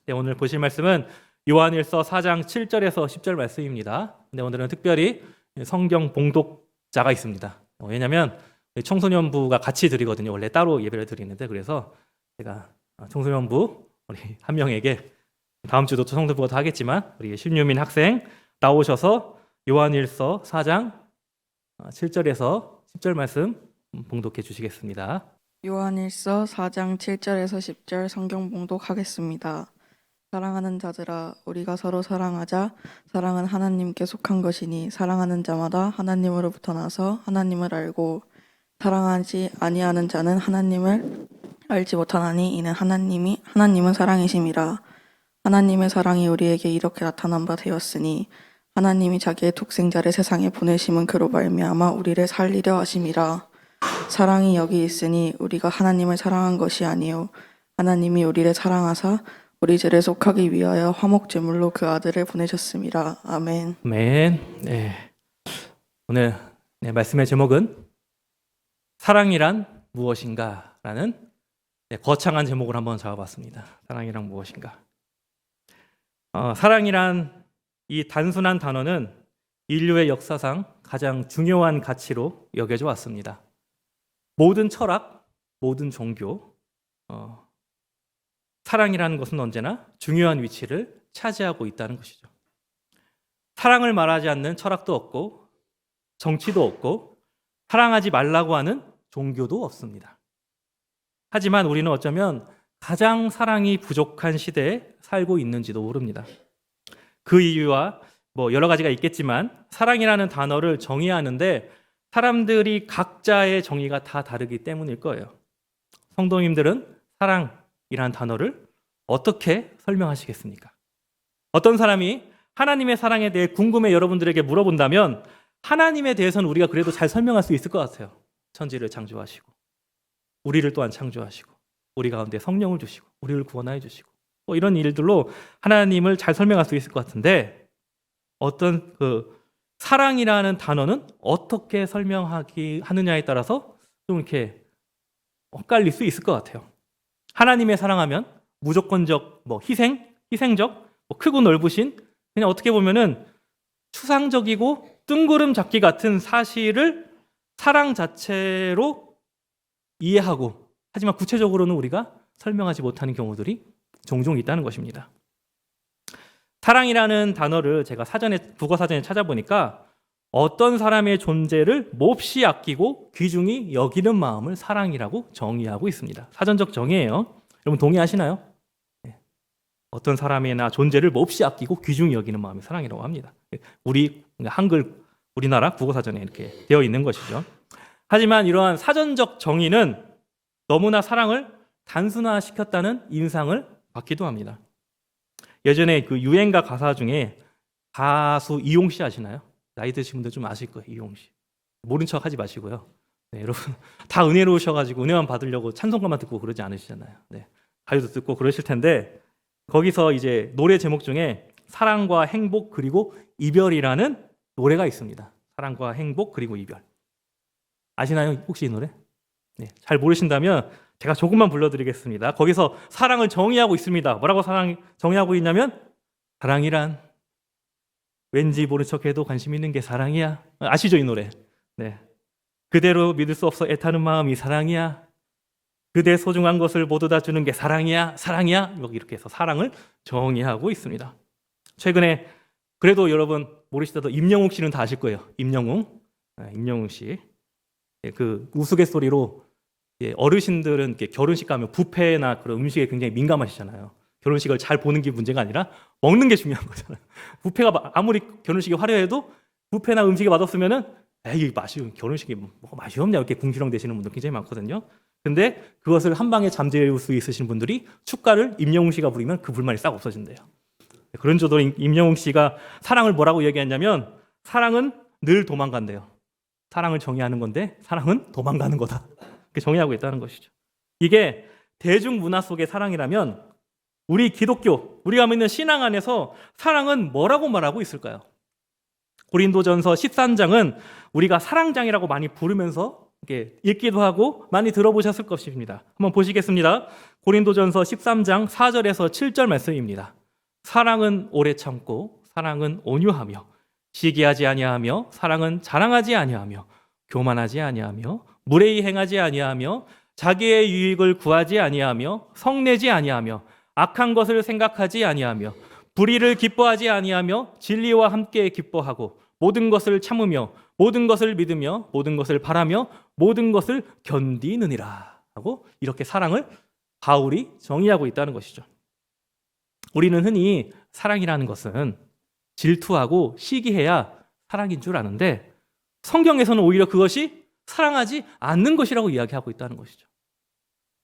네, 오늘 보실 말씀은 요한일서 4장 7절에서 10절 말씀입니다. 근데 오늘은 특별히 성경 봉독자가 있습니다. 왜냐하면 청소년부가 같이 드리거든요. 원래 따로 예배를 드리는데, 그래서 제가 청소년부 우리 한 명에게 다음 주도 또 성도부가 더 하겠지만 우리 신유민 학생 나오셔서 요한일서 4장 7절에서 10절 말씀 봉독해 주시겠습니다. 요한일서 4장 7절에서 10절 성경 봉독하겠습니다. 사랑하는 자들아, 우리가 서로 사랑하자. 사랑은 하나님께 속한 것이니 사랑하는 자마다 하나님으로부터 나서 하나님을 알고 사랑하지 아니하는 자는 하나님을 알지 못하나니 이는 하나님은 사랑이심이라. 하나님의 사랑이 우리에게 이렇게 나타난 바 되었으니 하나님이 자기의 독생자를 세상에 보내심은 그로 말미암아 우리를 살리려 하심이라. 사랑이 여기 있으니 우리가 하나님을 사랑한 것이 아니요 하나님이 우리를 사랑하사 우리 죄를 속하기 위하여 화목 제물로 그 아들을 보내셨음이라. 아멘. 아멘. 네. 오늘 말씀의 제목은 사랑이란 무엇인가라는 거창한 제목을 한번 잡아봤습니다. 사랑이란 무엇인가? 사랑이란 이 단순한 단어는 인류의 역사상 가장 중요한 가치로 여겨져 왔습니다. 모든 철학, 모든 종교, 사랑이라는 것은 언제나 중요한 위치를 차지하고 있다는 것이죠. 사랑을 말하지 않는 철학도 없고 정치도 없고 사랑하지 말라고 하는 종교도 없습니다. 하지만 우리는 어쩌면 가장 사랑이 부족한 시대에 살고 있는지도 모릅니다. 그 이유와 여러 가지가 있겠지만 사랑이라는 단어를 정의하는데 사람들이 각자의 정의가 다 다르기 때문일 거예요. 성도님들은 사랑이라는 단어를 어떻게 설명하시겠습니까? 어떤 사람이 하나님의 사랑에 대해 궁금해 여러분들에게 물어본다면 하나님에 대해서는 우리가 그래도 잘 설명할 수 있을 것 같아요. 천지를 창조하시고 우리를 또한 창조하시고 우리 가운데 성령을 주시고 우리를 구원하여 주시고 이런 일들로 하나님을 잘 설명할 수 있을 것 같은데 어떤 사랑이라는 단어는 어떻게 하느냐에 따라서 좀 이렇게 엇갈릴 수 있을 것 같아요. 하나님의 사랑하면 무조건적, 희생적, 크고 넓으신, 그냥 어떻게 보면은 추상적이고 뜬구름 잡기 같은 사실을 사랑 자체로 이해하고, 하지만 구체적으로는 우리가 설명하지 못하는 경우들이 종종 있다는 것입니다. 사랑이라는 단어를 제가 국어 사전에 찾아보니까 어떤 사람의 존재를 몹시 아끼고 귀중히 여기는 마음을 사랑이라고 정의하고 있습니다. 사전적 정의예요. 여러분 동의하시나요? 네. 어떤 사람이나 존재를 몹시 아끼고 귀중히 여기는 마음이 사랑이라고 합니다. 우리나라 국어 사전에 이렇게 되어 있는 것이죠. 하지만 이러한 사전적 정의는 너무나 사랑을 단순화시켰다는 인상을 받기도 합니다. 예전에 유행가 가사 중에 가수 이용 씨 아시나요? 나이 드신 분들 좀 아실 거예요. 이용 씨. 모른 척 하지 마시고요. 네, 여러분 다 은혜로우셔가지고 은혜만 받으려고 찬송가만 듣고 그러지 않으시잖아요. 네, 가요도 듣고 그러실 텐데 거기서 이제 노래 제목 중에 사랑과 행복 그리고 이별이라는 노래가 있습니다. 사랑과 행복 그리고 이별. 아시나요? 혹시 이 노래? 네, 잘 모르신다면 제가 조금만 불러드리겠습니다. 거기서 사랑을 정의하고 있습니다. 뭐라고 정의하고 있냐면 사랑이란 왠지 모른 척해도 관심 있는 게 사랑이야. 아시죠 이 노래? 네. 그대로 믿을 수 없어 애타는 마음이 사랑이야. 그대 소중한 것을 모두 다 주는 게 사랑이야. 여기 이렇게 해서 사랑을 정의하고 있습니다. 최근에 그래도 여러분 모르시더라도 임영웅 씨는 다 아실 거예요. 임영웅 씨. 그 우스갯소리로 어르신들은 이렇게 결혼식 가면 뷔페나 그런 음식에 굉장히 민감하시잖아요. 결혼식을 잘 보는 게 문제가 아니라 먹는 게 중요한 거잖아요. 뷔페가 아무리 결혼식이 화려해도 뷔페나 음식이 맛없으면은 결혼식이 뭐가 맛이 없냐 이렇게 궁시렁 대시는 분들 굉장히 많거든요. 근데 그것을 한 방에 잠재울 수 있으신 분들이 축가를 임영웅 씨가 부르면 그 불만이 싹 없어진대요. 그런 저도 임영웅 씨가 사랑을 뭐라고 얘기했냐면 사랑은 늘 도망간대요. 사랑을 정의하는 건데 사랑은 도망가는 거다. 이렇게 정의하고 있다는 것이죠. 이게 대중문화 속의 사랑이라면 우리 기독교, 우리가 믿는 신앙 안에서 사랑은 뭐라고 말하고 있을까요? 고린도전서 13장은 우리가 사랑장이라고 많이 부르면서 이렇게 읽기도 하고 많이 들어보셨을 것입니다. 한번 보시겠습니다. 고린도전서 13장 4절에서 7절 말씀입니다. 사랑은 오래 참고 사랑은 온유하며 시기하지 아니하며 사랑은 자랑하지 아니하며 교만하지 아니하며 무례히 행하지 아니하며 자기의 유익을 구하지 아니하며 성내지 아니하며 악한 것을 생각하지 아니하며 불의를 기뻐하지 아니하며 진리와 함께 기뻐하고 모든 것을 참으며 모든 것을 믿으며 모든 것을 바라며 모든 것을 견디느니라 하고 이렇게 사랑을 바울이 정의하고 있다는 것이죠. 우리는 흔히 사랑이라는 것은 질투하고 시기해야 사랑인 줄 아는데 성경에서는 오히려 그것이 사랑하지 않는 것이라고 이야기하고 있다는 것이죠.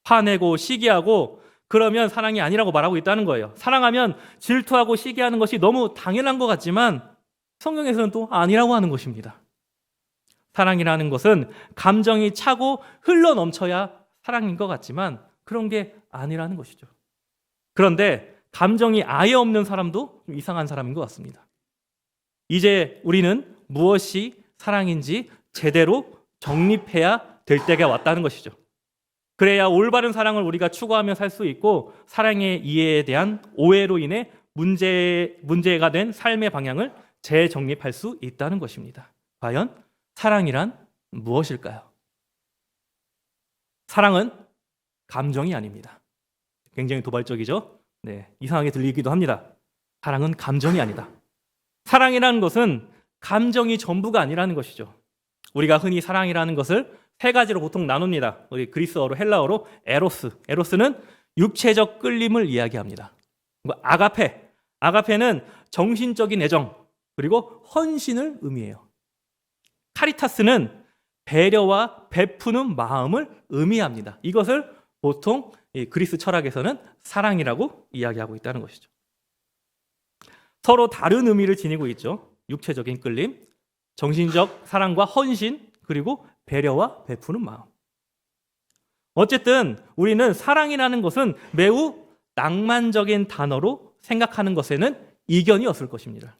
화내고 시기하고 그러면 사랑이 아니라고 말하고 있다는 거예요. 사랑하면 질투하고 시기하는 것이 너무 당연한 것 같지만 성경에서는 또 아니라고 하는 것입니다. 사랑이라는 것은 감정이 차고 흘러 넘쳐야 사랑인 것 같지만 그런 게 아니라는 것이죠. 그런데 감정이 아예 없는 사람도 좀 이상한 사람인 것 같습니다. 이제 우리는 무엇이 사랑인지 제대로 정립해야 될 때가 왔다는 것이죠. 그래야 올바른 사랑을 우리가 추구하며 살 수 있고 사랑의 이해에 대한 오해로 인해 문제가 된 삶의 방향을 재정립할 수 있다는 것입니다. 과연 사랑이란 무엇일까요? 사랑은 감정이 아닙니다. 굉장히 도발적이죠? 네, 이상하게 들리기도 합니다. 사랑은 감정이 아니다. 사랑이라는 것은 감정이 전부가 아니라는 것이죠. 우리가 흔히 사랑이라는 것을 세 가지로 보통 나눕니다. 우리 그리스어로 헬라어로 에로스. 에로스는 육체적 끌림을 이야기합니다. 아가페는 정신적인 애정 그리고 헌신을 의미해요. 카리타스는 배려와 베푸는 마음을 의미합니다. 이것을 보통 그리스 철학에서는 사랑이라고 이야기하고 있다는 것이죠. 서로 다른 의미를 지니고 있죠. 육체적인 끌림, 정신적 사랑과 헌신, 그리고 배려와 베푸는 마음. 어쨌든 우리는 사랑이라는 것은 매우 낭만적인 단어로 생각하는 것에는 이견이 없을 것입니다.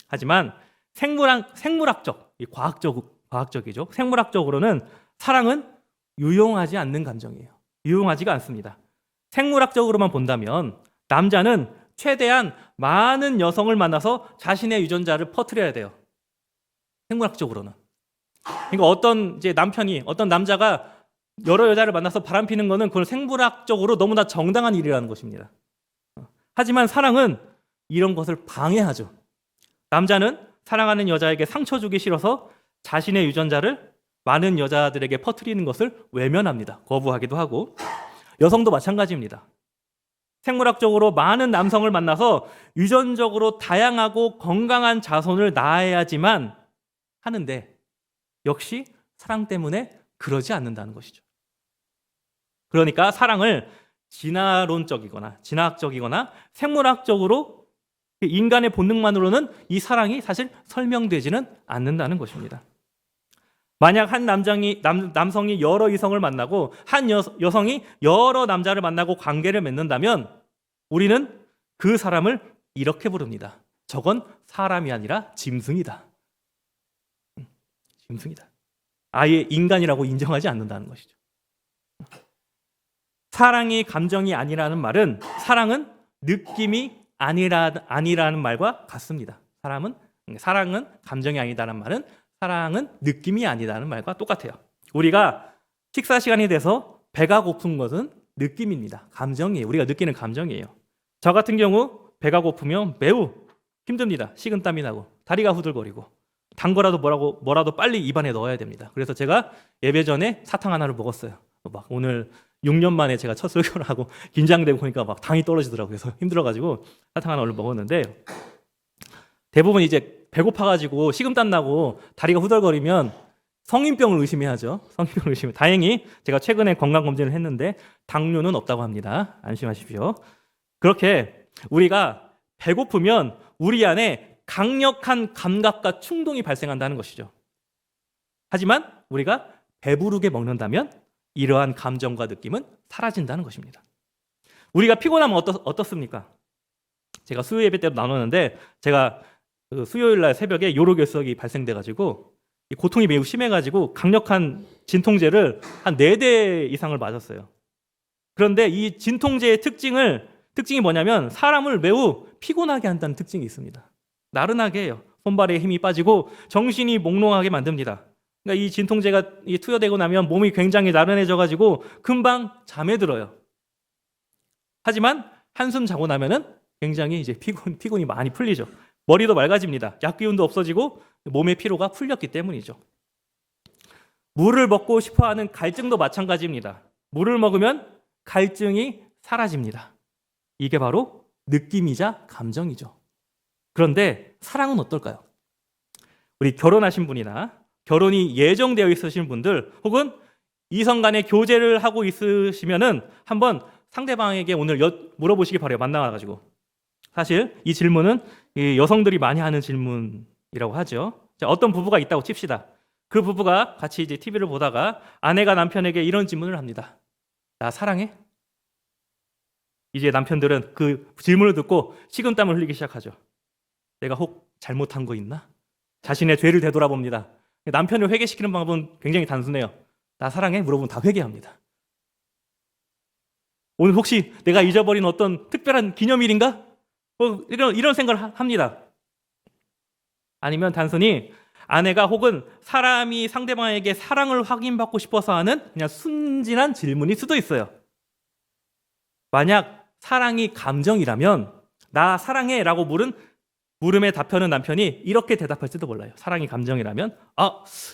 하지만 생물학적, 과학적이죠. 생물학적으로는 사랑은 유용하지 않는 감정이에요. 유용하지가 않습니다. 생물학적으로만 본다면 남자는 최대한 많은 여성을 만나서 자신의 유전자를 퍼뜨려야 돼요. 생물학적으로는. 그러니까 어떤 남자가 여러 여자를 만나서 바람피는 것은 그건 생물학적으로 너무나 정당한 일이라는 것입니다. 하지만 사랑은 이런 것을 방해하죠. 남자는 사랑하는 여자에게 상처 주기 싫어서 자신의 유전자를 많은 여자들에게 퍼뜨리는 것을 외면합니다. 거부하기도 하고. 여성도 마찬가지입니다. 생물학적으로 많은 남성을 만나서 유전적으로 다양하고 건강한 자손을 낳아야지만 하는데 역시 사랑 때문에 그러지 않는다는 것이죠. 그러니까 사랑을 진화학적이거나 생물학적으로 인간의 본능만으로는 이 사랑이 사실 설명되지는 않는다는 것입니다. 만약 한 남성이 여러 이성을 만나고 한 여성이 여러 남자를 만나고 관계를 맺는다면 우리는 그 사람을 이렇게 부릅니다. 저건 사람이 아니라 짐승이다. 짐승이다. 아예 인간이라고 인정하지 않는다는 것이죠. 사랑이 감정이 아니라는 말은 사랑은 느낌이 아니라는 말과 같습니다. 사랑은 감정이 아니다라는 말은 사랑은 느낌이 아니다라는 말과 똑같아요. 우리가 식사 시간이 돼서 배가 고픈 것은 느낌입니다. 감정이에요. 우리가 느끼는 감정이에요. 저 같은 경우 배가 고프면 매우 힘듭니다. 식은땀이 나고 다리가 후들거리고 단 거라도 뭐라도 빨리 입안에 넣어야 됩니다. 그래서 제가 예배 전에 사탕 하나를 먹었어요. 막 오늘 6년 만에 제가 첫 설교를 하고 긴장되고 보니까 막 당이 떨어지더라고요. 그래서 힘들어가지고 사탕 하나 얼른 먹었는데 대부분 이제 배고파가지고 식은땀 나고 다리가 후덜거리면 성인병을 의심해야죠. 성인병을 의심해. 다행히 제가 최근에 건강검진을 했는데 당뇨는 없다고 합니다. 안심하십시오. 그렇게 우리가 배고프면 우리 안에 강력한 감각과 충동이 발생한다는 것이죠. 하지만 우리가 배부르게 먹는다면 이러한 감정과 느낌은 사라진다는 것입니다. 우리가 피곤하면 어떻습니까? 제가 수요 예배 때도 나눴는데 제가 수요일 날 새벽에 요로결석이 발생돼가지고 이 고통이 매우 심해가지고 강력한 진통제를 한 4대 이상을 맞았어요. 그런데 이 진통제의 특징이 뭐냐면 사람을 매우 피곤하게 한다는 특징이 있습니다. 나른하게 해요. 손발에 힘이 빠지고 정신이 몽롱하게 만듭니다. 그러니까 이 진통제가 투여되고 나면 몸이 굉장히 나른해져가지고 금방 잠에 들어요. 하지만 한숨 자고 나면은 굉장히 이제 피곤이 많이 풀리죠. 머리도 맑아집니다. 약 기운도 없어지고 몸의 피로가 풀렸기 때문이죠. 물을 먹고 싶어하는 갈증도 마찬가지입니다. 물을 먹으면 갈증이 사라집니다. 이게 바로 느낌이자 감정이죠. 그런데 사랑은 어떨까요? 우리 결혼하신 분이나 결혼이 예정되어 있으신 분들 혹은 이성 간의 교제를 하고 있으시면은 한번 상대방에게 오늘 물어보시기 바라요. 만나가지고. 사실 이 질문은 여성들이 많이 하는 질문이라고 하죠. 자, 어떤 부부가 있다고 칩시다. 그 부부가 같이 이제 TV를 보다가 아내가 남편에게 이런 질문을 합니다. 나 사랑해? 이제 남편들은 그 질문을 듣고 식은땀을 흘리기 시작하죠. 내가 혹 잘못한 거 있나? 자신의 죄를 되돌아봅니다. 남편을 회개시키는 방법은 굉장히 단순해요. 나 사랑해? 물어보면 다 회개합니다. 오늘 혹시 내가 잊어버린 어떤 특별한 기념일인가? 이런 생각을 합니다. 아니면 단순히 아내가 혹은 사람이 상대방에게 사랑을 확인받고 싶어서 하는 그냥 순진한 질문일 수도 있어요. 만약 사랑이 감정이라면 나 사랑해 라고 물음에 답하는 남편이 이렇게 대답할지도 몰라요. 사랑이 감정이라면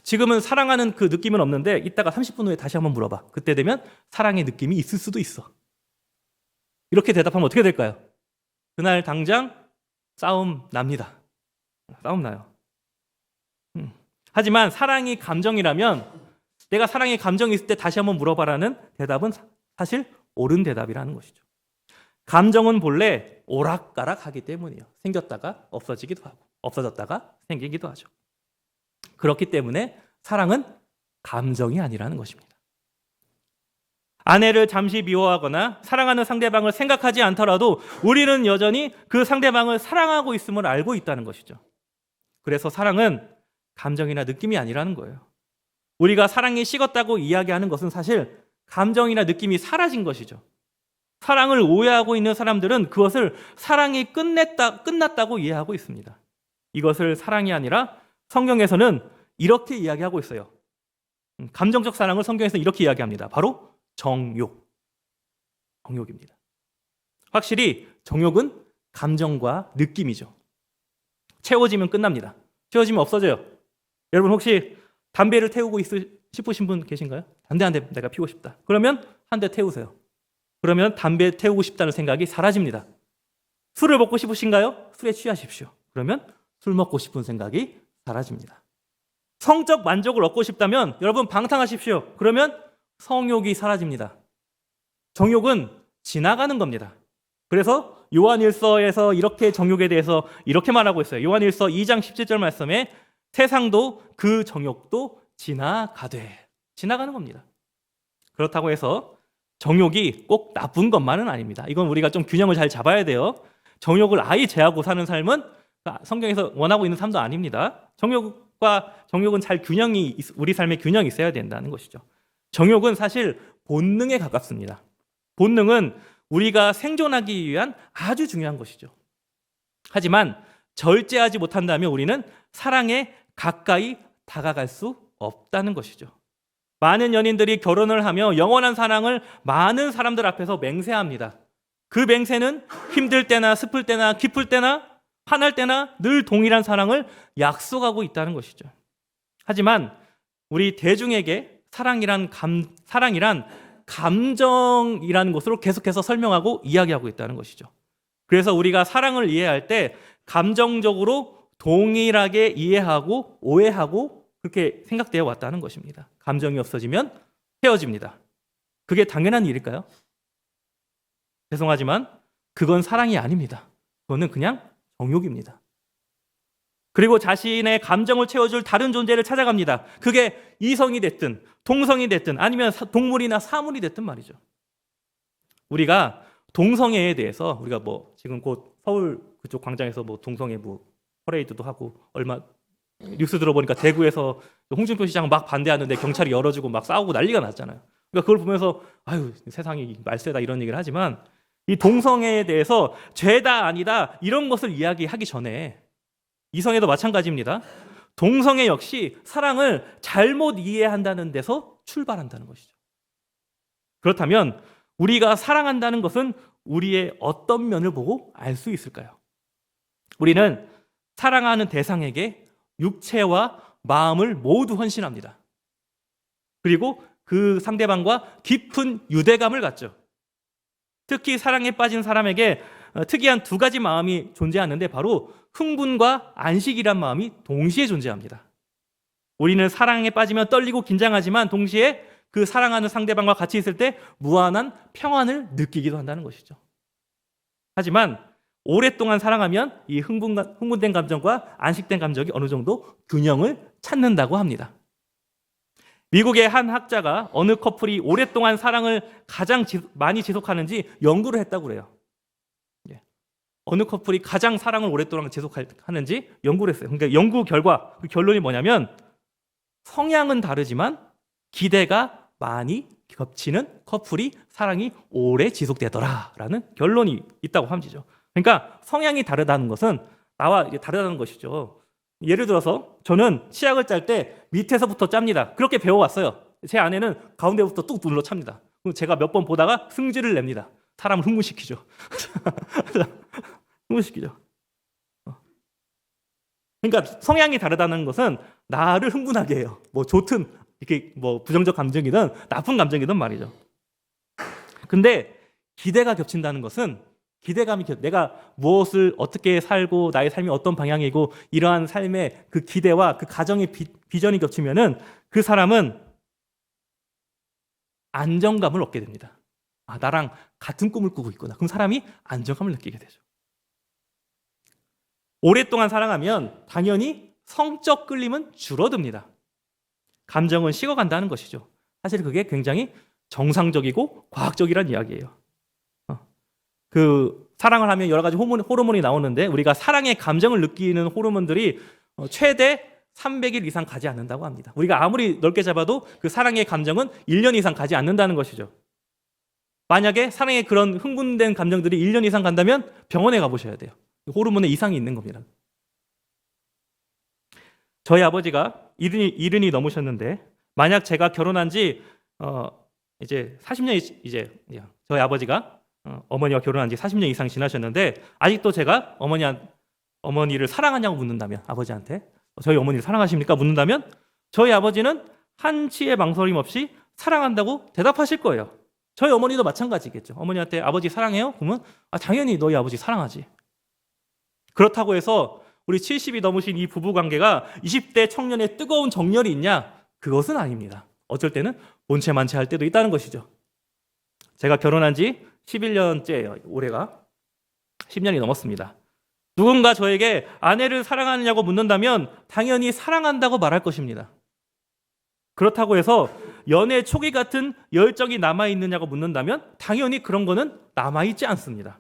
지금은 사랑하는 그 느낌은 없는데 이따가 30분 후에 다시 한번 물어봐. 그때 되면 사랑의 느낌이 있을 수도 있어. 이렇게 대답하면 어떻게 될까요? 그날 당장 싸움 납니다. 싸움 나요. 하지만 사랑이 감정이라면 내가 사랑의 감정이 있을 때 다시 한번 물어봐라는 대답은 사실 옳은 대답이라는 것이죠. 감정은 본래 오락가락하기 때문이에요. 생겼다가 없어지기도 하고 없어졌다가 생기기도 하죠. 그렇기 때문에 사랑은 감정이 아니라는 것입니다. 아내를 잠시 미워하거나 사랑하는 상대방을 생각하지 않더라도 우리는 여전히 그 상대방을 사랑하고 있음을 알고 있다는 것이죠. 그래서 사랑은 감정이나 느낌이 아니라는 거예요. 우리가 사랑이 식었다고 이야기하는 것은 사실 감정이나 느낌이 사라진 것이죠. 사랑을 오해하고 있는 사람들은 그것을 사랑이 끝났다고 이해하고 있습니다. 이것을 사랑이 아니라 성경에서는 이렇게 이야기하고 있어요. 감정적 사랑을 성경에서 이렇게 이야기합니다. 바로 정욕입니다. 확실히 정욕은 감정과 느낌이죠. 채워지면 끝납니다. 채워지면 없어져요. 여러분 혹시 담배를 태우고 싶으신 분 계신가요? 담배 한 대 내가 피우고 싶다. 그러면 한 대 태우세요. 그러면 담배 태우고 싶다는 생각이 사라집니다. 술을 먹고 싶으신가요? 술에 취하십시오. 그러면 술 먹고 싶은 생각이 사라집니다. 성적 만족을 얻고 싶다면 여러분 방탕하십시오. 그러면 성욕이 사라집니다. 정욕은 지나가는 겁니다. 그래서 요한일서에서 이렇게 정욕에 대해서 이렇게 말하고 있어요. 요한일서 2장 17절 말씀에 세상도 그 정욕도 지나가는 겁니다. 그렇다고 해서 정욕이 꼭 나쁜 것만은 아닙니다. 이건 우리가 좀 균형을 잘 잡아야 돼요. 정욕을 아예 제하고 사는 삶은 성경에서 원하고 있는 삶도 아닙니다. 정욕은 잘 우리 삶에 균형이 있어야 된다는 것이죠. 정욕은 사실 본능에 가깝습니다. 본능은 우리가 생존하기 위한 아주 중요한 것이죠. 하지만 절제하지 못한다면 우리는 사랑에 가까이 다가갈 수 없다는 것이죠. 많은 연인들이 결혼을 하며 영원한 사랑을 많은 사람들 앞에서 맹세합니다. 그 맹세는 힘들 때나 슬플 때나 기쁠 때나 화날 때나 늘 동일한 사랑을 약속하고 있다는 것이죠. 하지만 우리 대중에게 사랑이란 감정이라는 것으로 계속해서 설명하고 이야기하고 있다는 것이죠. 그래서 우리가 사랑을 이해할 때 감정적으로 동일하게 이해하고 오해하고 그렇게 생각되어 왔다는 것입니다. 감정이 없어지면 헤어집니다. 그게 당연한 일일까요? 죄송하지만 그건 사랑이 아닙니다. 그거는 그냥 정욕입니다. 그리고 자신의 감정을 채워줄 다른 존재를 찾아갑니다. 그게 이성이 됐든 동성이 됐든 아니면 동물이나 사물이 됐든 말이죠. 우리가 동성애에 대해서 우리가 지금 곧 서울 그쪽 광장에서 동성애 퍼레이드도 하고 얼마 뉴스 들어보니까 대구에서 홍준표 시장 막 반대하는데 경찰이 열어주고 막 싸우고 난리가 났잖아요. 그러니까 그걸 보면서 아유 세상이 말세다 이런 얘기를 하지만 이 동성애에 대해서 죄다 아니다 이런 것을 이야기하기 전에 이성애도 마찬가지입니다. 동성애 역시 사랑을 잘못 이해한다는 데서 출발한다는 것이죠. 그렇다면 우리가 사랑한다는 것은 우리의 어떤 면을 보고 알 수 있을까요? 우리는 사랑하는 대상에게 육체와 마음을 모두 헌신합니다. 그리고 그 상대방과 깊은 유대감을 갖죠. 특히 사랑에 빠진 사람에게 특이한 두 가지 마음이 존재하는데 바로 흥분과 안식이란 마음이 동시에 존재합니다. 우리는 사랑에 빠지면 떨리고 긴장하지만 동시에 그 사랑하는 상대방과 같이 있을 때 무한한 평안을 느끼기도 한다는 것이죠. 하지만 오랫동안 사랑하면 이 흥분된 감정과 안식된 감정이 어느 정도 균형을 찾는다고 합니다. 미국의 한 학자가 어느 커플이 오랫동안 사랑을 가장 많이 지속하는지 연구를 했다고 그래요. 어느 커플이 가장 사랑을 오랫동안 지속하는지 연구를 했어요. 그러니까 연구 결과 그 결론이 뭐냐면 성향은 다르지만 기대가 많이 겹치는 커플이 사랑이 오래 지속되더라라는 결론이 있다고 함지죠. 그러니까 성향이 다르다는 것은 나와 다르다는 것이죠. 예를 들어서 저는 치약을 짤 때 밑에서부터 짭니다. 그렇게 배워왔어요. 제 아내는 가운데부터 뚝 눌러 찹니다. 그럼 제가 몇 번 보다가 승질을 냅니다. 사람을 흥분시키죠. 흥분시키죠. 그러니까 성향이 다르다는 것은 나를 흥분하게 해요. 뭐 좋든 이렇게 뭐 부정적 감정이든 나쁜 감정이든 말이죠. 근데 기대가 겹친다는 것은 내가 무엇을 어떻게 살고 나의 삶이 어떤 방향이고 이러한 삶의 그 기대와 그 가정의 비전이 겹치면은 그 사람은 안정감을 얻게 됩니다. 아, 나랑 같은 꿈을 꾸고 있구나. 그럼 사람이 안정감을 느끼게 되죠. 오랫동안 사랑하면 당연히 성적 끌림은 줄어듭니다. 감정은 식어간다는 것이죠. 사실 그게 굉장히 정상적이고 과학적이란 이야기예요. 그 사랑을 하면 여러 가지 호르몬이 나오는데 우리가 사랑의 감정을 느끼는 호르몬들이 최대 300일 이상 가지 않는다고 합니다. 우리가 아무리 넓게 잡아도 그 사랑의 감정은 1년 이상 가지 않는다는 것이죠. 만약에 사랑의 그런 흥분된 감정들이 1년 이상 간다면 병원에 가보셔야 돼요. 호르몬에 이상이 있는 겁니다. 저희 아버지가 이른이 넘으셨는데 만약 제가 결혼한 지 이제 40년이 이제 저희 아버지가 어머니와 결혼한 지 40년 이상 지나셨는데 아직도 제가 어머니를 사랑하냐고 묻는다면 아버지한테 저희 어머니를 사랑하십니까? 묻는다면 저희 아버지는 한치의 망설임 없이 사랑한다고 대답하실 거예요. 저희 어머니도 마찬가지겠죠. 어머니한테 아버지 사랑해요? 그러면 당연히 너희 아버지 사랑하지. 그렇다고 해서 우리 70이 넘으신 이 부부 관계가 20대 청년의 뜨거운 정열이 있냐? 그것은 아닙니다. 어쩔 때는 본체만체 할 때도 있다는 것이죠. 제가 결혼한 지 11년째예요. 올해가 10년이 넘었습니다. 누군가 저에게 아내를 사랑하느냐고 묻는다면 당연히 사랑한다고 말할 것입니다. 그렇다고 해서 연애 초기 같은 열정이 남아있느냐고 묻는다면 당연히 그런 거는 남아있지 않습니다.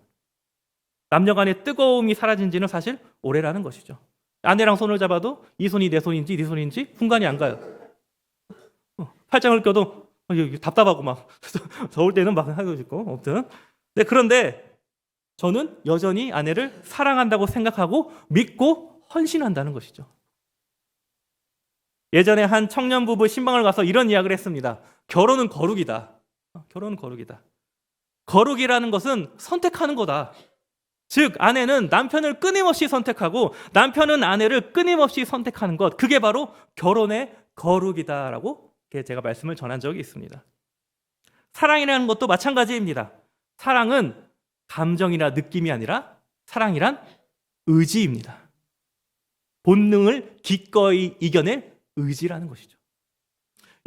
남녀 간의 뜨거움이 사라진 지는 사실 오래라는 것이죠. 아내랑 손을 잡아도 이 손이 내 손인지 네 손인지 분간이 안 가요. 팔짱을 껴도 답답하고 막 더울 때는 막 하고 싶고 아무튼. 네, 그런데 저는 여전히 아내를 사랑한다고 생각하고 믿고 헌신한다는 것이죠. 예전에 한 청년 부부 신방을 가서 이런 이야기를 했습니다. 결혼은 거룩이다. 결혼은 거룩이다. 거룩이라는 것은 선택하는 거다. 즉 아내는 남편을 끊임없이 선택하고 남편은 아내를 끊임없이 선택하는 것, 그게 바로 결혼의 거룩이다라고 제가 말씀을 전한 적이 있습니다. 사랑이라는 것도 마찬가지입니다. 사랑은 감정이나 느낌이 아니라 사랑이란 의지입니다. 본능을 기꺼이 이겨낼 의지라는 것이죠.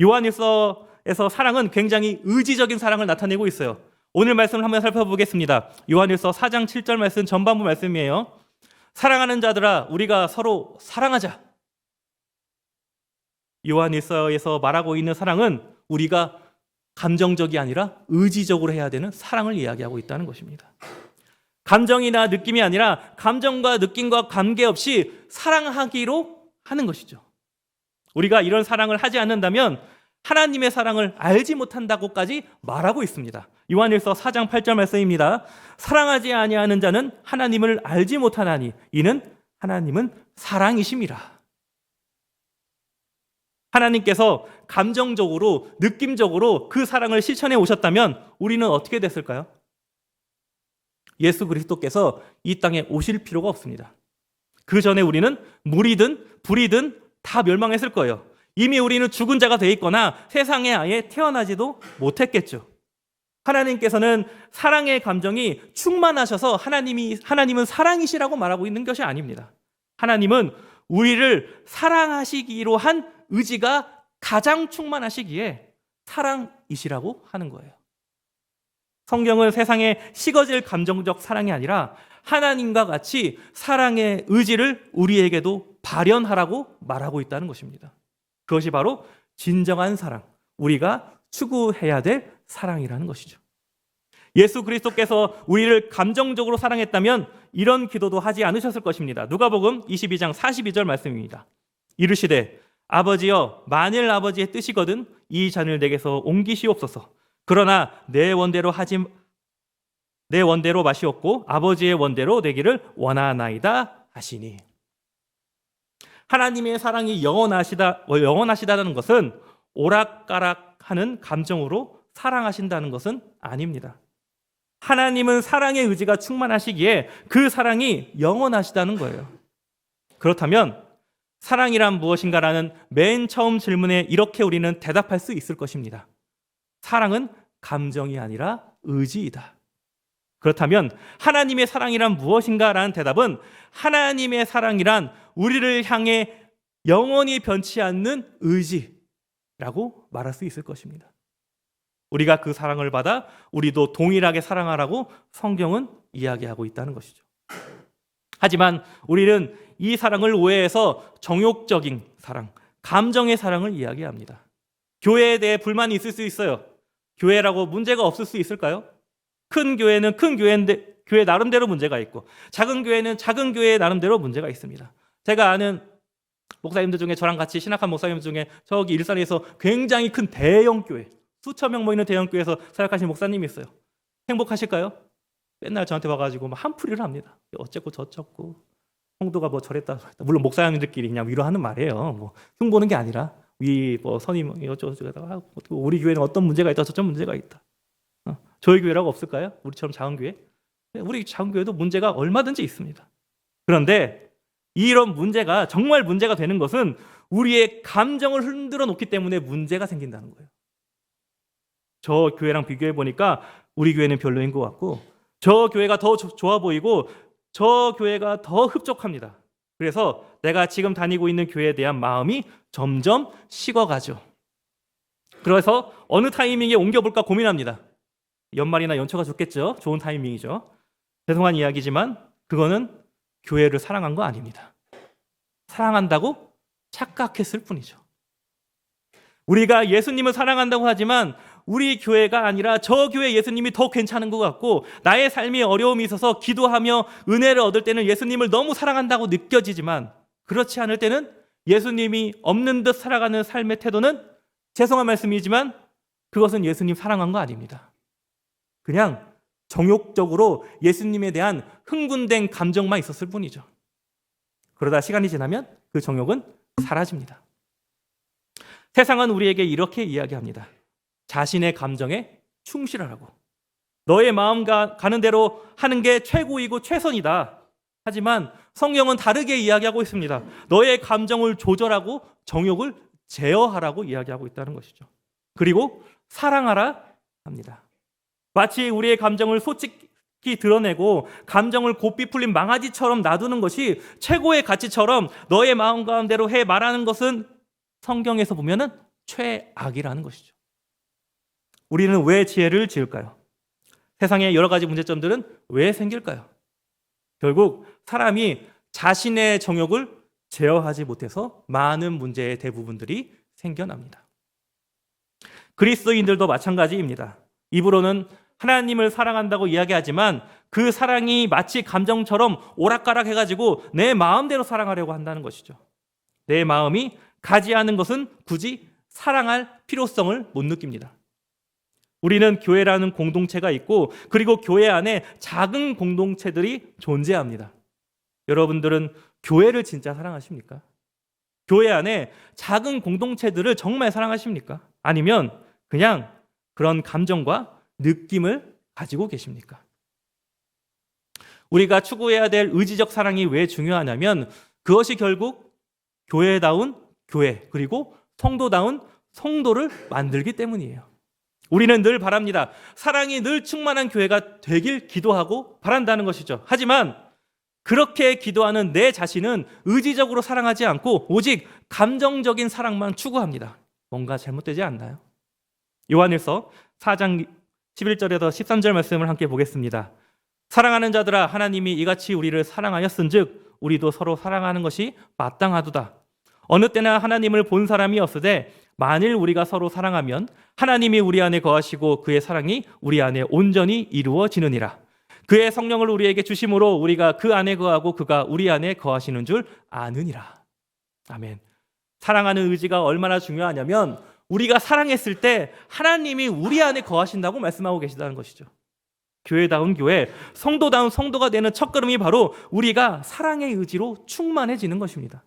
요한일서에서 사랑은 굉장히 의지적인 사랑을 나타내고 있어요. 오늘 말씀을 한번 살펴보겠습니다. 요한일서 4장 7절 말씀 전반부 말씀이에요. 사랑하는 자들아 우리가 서로 사랑하자. 요한일서에서 말하고 있는 사랑은 우리가 감정적이 아니라 의지적으로 해야 되는 사랑을 이야기하고 있다는 것입니다. 감정이나 느낌이 아니라 감정과 느낌과 관계없이 사랑하기로 하는 것이죠. 우리가 이런 사랑을 하지 않는다면 하나님의 사랑을 알지 못한다고까지 말하고 있습니다. 요한일서 4장 8절 말씀입니다. 사랑하지 아니하는 자는 하나님을 알지 못하나니 이는 하나님은 사랑이심이라. 하나님께서 감정적으로, 느낌적으로 그 사랑을 실천해 오셨다면 우리는 어떻게 됐을까요? 예수 그리스도께서 이 땅에 오실 필요가 없습니다. 그 전에 우리는 물이든 불이든 다 멸망했을 거예요. 이미 우리는 죽은 자가 돼 있거나 세상에 아예 태어나지도 못했겠죠. 하나님께서는 사랑의 감정이 충만하셔서 하나님은 사랑이시라고 말하고 있는 것이 아닙니다. 하나님은 우리를 사랑하시기로 한 의지가 가장 충만하시기에 사랑이시라고 하는 거예요. 성경은 세상에 식어질 감정적 사랑이 아니라 하나님과 같이 사랑의 의지를 우리에게도 발현하라고 말하고 있다는 것입니다. 그것이 바로 진정한 사랑, 우리가 추구해야 될 사랑이라는 것이죠. 예수 그리스도께서 우리를 감정적으로 사랑했다면 이런 기도도 하지 않으셨을 것입니다. 누가복음 22장 42절 말씀입니다. 이르시되 아버지여 만일 아버지의 뜻이거든 이 잔을 내게서 옮기시옵소서. 그러나 내 원대로 마시옵고 아버지의 원대로 되기를 원하나이다 하시니. 하나님의 사랑이 영원하시다는 것은 오락가락하는 감정으로 사랑하신다는 것은 아닙니다. 하나님은 사랑의 의지가 충만하시기에 그 사랑이 영원하시다는 거예요. 그렇다면 사랑이란 무엇인가라는 맨 처음 질문에 이렇게 우리는 대답할 수 있을 것입니다. 사랑은 감정이 아니라 의지이다. 그렇다면 하나님의 사랑이란 무엇인가라는 대답은 하나님의 사랑이란 우리를 향해 영원히 변치 않는 의지라고 말할 수 있을 것입니다. 우리가 그 사랑을 받아 우리도 동일하게 사랑하라고 성경은 이야기하고 있다는 것이죠. 하지만 우리는 이 사랑을 오해해서 정욕적인 사랑, 감정의 사랑을 이야기합니다. 교회에 대해 불만이 있을 수 있어요. 교회라고 문제가 없을 수 있을까요? 큰 교회는 큰 교회인데 교회 나름대로 문제가 있고 작은 교회는 작은 교회의 나름대로 문제가 있습니다. 제가 아는 목사님들 중에 저랑 같이 신학한 목사님 중에 저기 일산에서 굉장히 큰 대형 교회, 수천 명 모이는 대형 교회에서 사역하신 목사님이 있어요. 행복하실까요? 맨날 저한테 와가지고 막 한풀이를 합니다. 어쨌고 저쨌고 성도가 뭐 저랬다 저랬다. 물론 목사님들끼리 그냥 위로하는 말이에요. 뭐 흉보는 게 아니라 뭐 선임 어쩌고저쩌고 우리 교회는 어떤 문제가 있다 저런 문제가 있다. 저희 교회라고 없을까요? 우리처럼 작은 교회? 우리 작은 교회도 문제가 얼마든지 있습니다. 그런데 이런 문제가 정말 문제가 되는 것은 우리의 감정을 흔들어 놓기 때문에 문제가 생긴다는 거예요. 저 교회랑 비교해 보니까 우리 교회는 별로인 것 같고 저 교회가 더 좋아 보이고 저 교회가 더 흡족합니다. 그래서 내가 지금 다니고 있는 교회에 대한 마음이 점점 식어가죠. 그래서 어느 타이밍에 옮겨볼까 고민합니다. 연말이나 연초가 좋겠죠. 좋은 타이밍이죠. 죄송한 이야기지만 그거는 교회를 사랑한 거 아닙니다. 사랑한다고 착각했을 뿐이죠. 우리가 예수님을 사랑한다고 하지만 우리 교회가 아니라 저 교회 예수님이 더 괜찮은 것 같고 나의 삶이 어려움이 있어서 기도하며 은혜를 얻을 때는 예수님을 너무 사랑한다고 느껴지지만 그렇지 않을 때는 예수님이 없는 듯 살아가는 삶의 태도는 죄송한 말씀이지만 그것은 예수님 사랑한 거 아닙니다. 그냥 정욕적으로 예수님에 대한 흥분된 감정만 있었을 뿐이죠. 그러다 시간이 지나면 그 정욕은 사라집니다. 세상은 우리에게 이렇게 이야기합니다. 자신의 감정에 충실하라고. 너의 마음 가는 대로 하는 게 최고이고 최선이다. 하지만 성경은 다르게 이야기하고 있습니다. 너의 감정을 조절하고 정욕을 제어하라고 이야기하고 있다는 것이죠. 그리고 사랑하라 합니다. 마치 우리의 감정을 솔직히 드러내고 감정을 곱비 풀린 망아지처럼 놔두는 것이 최고의 가치처럼 너의 마음 가운데로 해 말하는 것은 성경에서 보면은 최악이라는 것이죠. 우리는 왜 지혜를 지을까요? 세상의 여러 가지 문제점들은 왜 생길까요? 결국 사람이 자신의 정욕을 제어하지 못해서 많은 문제의 대부분들이 생겨납니다. 그리스도인들도 마찬가지입니다. 입으로는 하나님을 사랑한다고 이야기하지만 그 사랑이 마치 감정처럼 오락가락 해가지고 내 마음대로 사랑하려고 한다는 것이죠. 내 마음이 가지 않은 것은 굳이 사랑할 필요성을 못 느낍니다. 우리는 교회라는 공동체가 있고 그리고 교회 안에 작은 공동체들이 존재합니다. 여러분들은 교회를 진짜 사랑하십니까? 교회 안에 작은 공동체들을 정말 사랑하십니까? 아니면 그냥 그런 감정과 느낌을 가지고 계십니까? 우리가 추구해야 될 의지적 사랑이 왜 중요하냐면 그것이 결국 교회다운 교회 그리고 성도다운 성도를 만들기 때문이에요. 우리는 늘 바랍니다. 사랑이 늘 충만한 교회가 되길 기도하고 바란다는 것이죠. 하지만 그렇게 기도하는 내 자신은 의지적으로 사랑하지 않고 오직 감정적인 사랑만 추구합니다. 뭔가 잘못되지 않나요? 요한일서 4장 11절에서 13절 말씀을 함께 보겠습니다. 사랑하는 자들아 하나님이 이같이 우리를 사랑하였은즉 우리도 서로 사랑하는 것이 마땅하도다. 어느 때나 하나님을 본 사람이 없으되 만일 우리가 서로 사랑하면 하나님이 우리 안에 거하시고 그의 사랑이 우리 안에 온전히 이루어지느니라. 그의 성령을 우리에게 주심으로 우리가 그 안에 거하고 그가 우리 안에 거하시는 줄 아느니라. 아멘. 사랑하는 의지가 얼마나 중요하냐면 우리가 사랑했을 때 하나님이 우리 안에 거하신다고 말씀하고 계시다는 것이죠. 교회다운 교회, 성도다운 성도가 되는 첫걸음이 바로 우리가 사랑의 의지로 충만해지는 것입니다.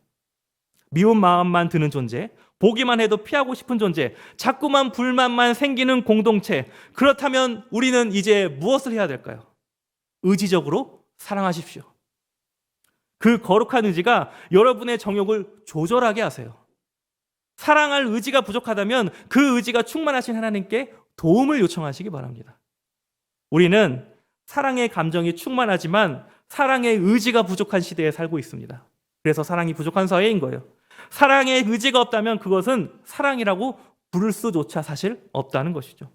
미운 마음만 드는 존재, 보기만 해도 피하고 싶은 존재, 자꾸만 불만만 생기는 공동체. 그렇다면 우리는 이제 무엇을 해야 될까요? 의지적으로 사랑하십시오. 그 거룩한 의지가 여러분의 정욕을 조절하게 하세요. 사랑할 의지가 부족하다면 그 의지가 충만하신 하나님께 도움을 요청하시기 바랍니다. 우리는 사랑의 감정이 충만하지만 사랑의 의지가 부족한 시대에 살고 있습니다. 그래서 사랑이 부족한 사회인 거예요. 사랑의 의지가 없다면 그것은 사랑이라고 부를 수조차 사실 없다는 것이죠.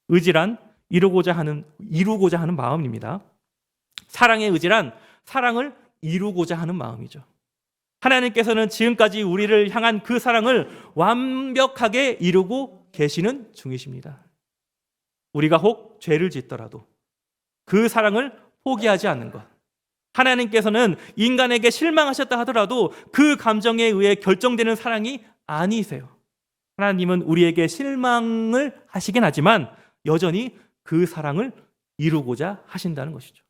의지란 이루고자 하는 마음입니다. 사랑의 의지란 사랑을 이루고자 하는 마음이죠. 하나님께서는 지금까지 우리를 향한 그 사랑을 완벽하게 이루고 계시는 중이십니다. 우리가 혹 죄를 짓더라도 그 사랑을 포기하지 않는 것. 하나님께서는 인간에게 실망하셨다 하더라도 그 감정에 의해 결정되는 사랑이 아니세요. 하나님은 우리에게 실망을 하시긴 하지만 여전히 그 사랑을 이루고자 하신다는 것이죠.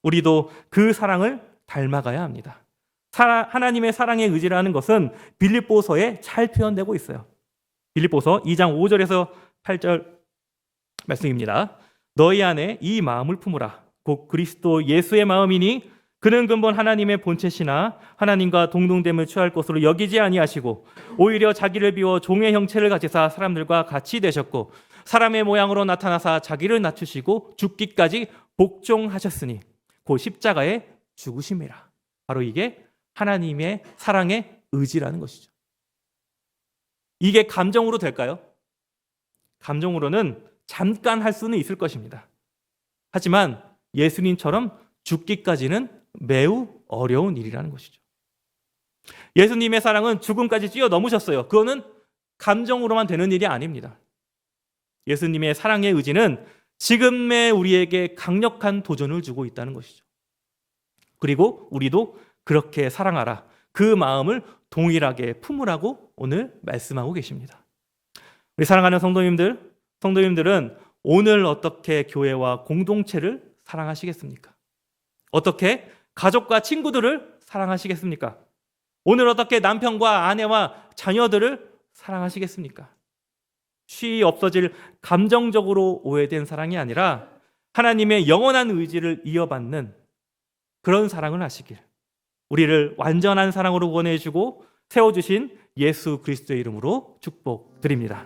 우리도 그 사랑을 닮아가야 합니다. 하나님의 사랑의 의지라는 것은 빌립보서에 잘 표현되고 있어요. 빌립보서 2장 5절에서 8절 말씀입니다. 너희 안에 이 마음을 품으라. 곧 그리스도 예수의 마음이니 그는 근본 하나님의 본체시나 하나님과 동등됨을 취할 것으로 여기지 아니하시고 오히려 자기를 비워 종의 형체를 가지사 사람들과 같이 되셨고 사람의 모양으로 나타나사 자기를 낮추시고 죽기까지 복종하셨으니 곧 십자가에 죽으심이라. 바로 이게 하나님의 사랑의 의지라는 것이죠. 이게 감정으로 될까요? 감정으로는 잠깐 할 수는 있을 것입니다. 하지만 예수님처럼 죽기까지는 매우 어려운 일이라는 것이죠. 예수님의 사랑은 죽음까지 뛰어넘으셨어요. 그거는 감정으로만 되는 일이 아닙니다. 예수님의 사랑의 의지는 지금의 우리에게 강력한 도전을 주고 있다는 것이죠. 그리고 우리도 그렇게 사랑하라. 그 마음을 동일하게 품으라고 오늘 말씀하고 계십니다. 우리 사랑하는 성도님들은 오늘 어떻게 교회와 공동체를 사랑하시겠습니까? 어떻게 가족과 친구들을 사랑하시겠습니까? 오늘 어떻게 남편과 아내와 자녀들을 사랑하시겠습니까? 쉬 없어질 감정적으로 오해된 사랑이 아니라 하나님의 영원한 의지를 이어받는 그런 사랑을 하시길 우리를 완전한 사랑으로 보내주고 세워주신 예수 그리스도의 이름으로 축복드립니다.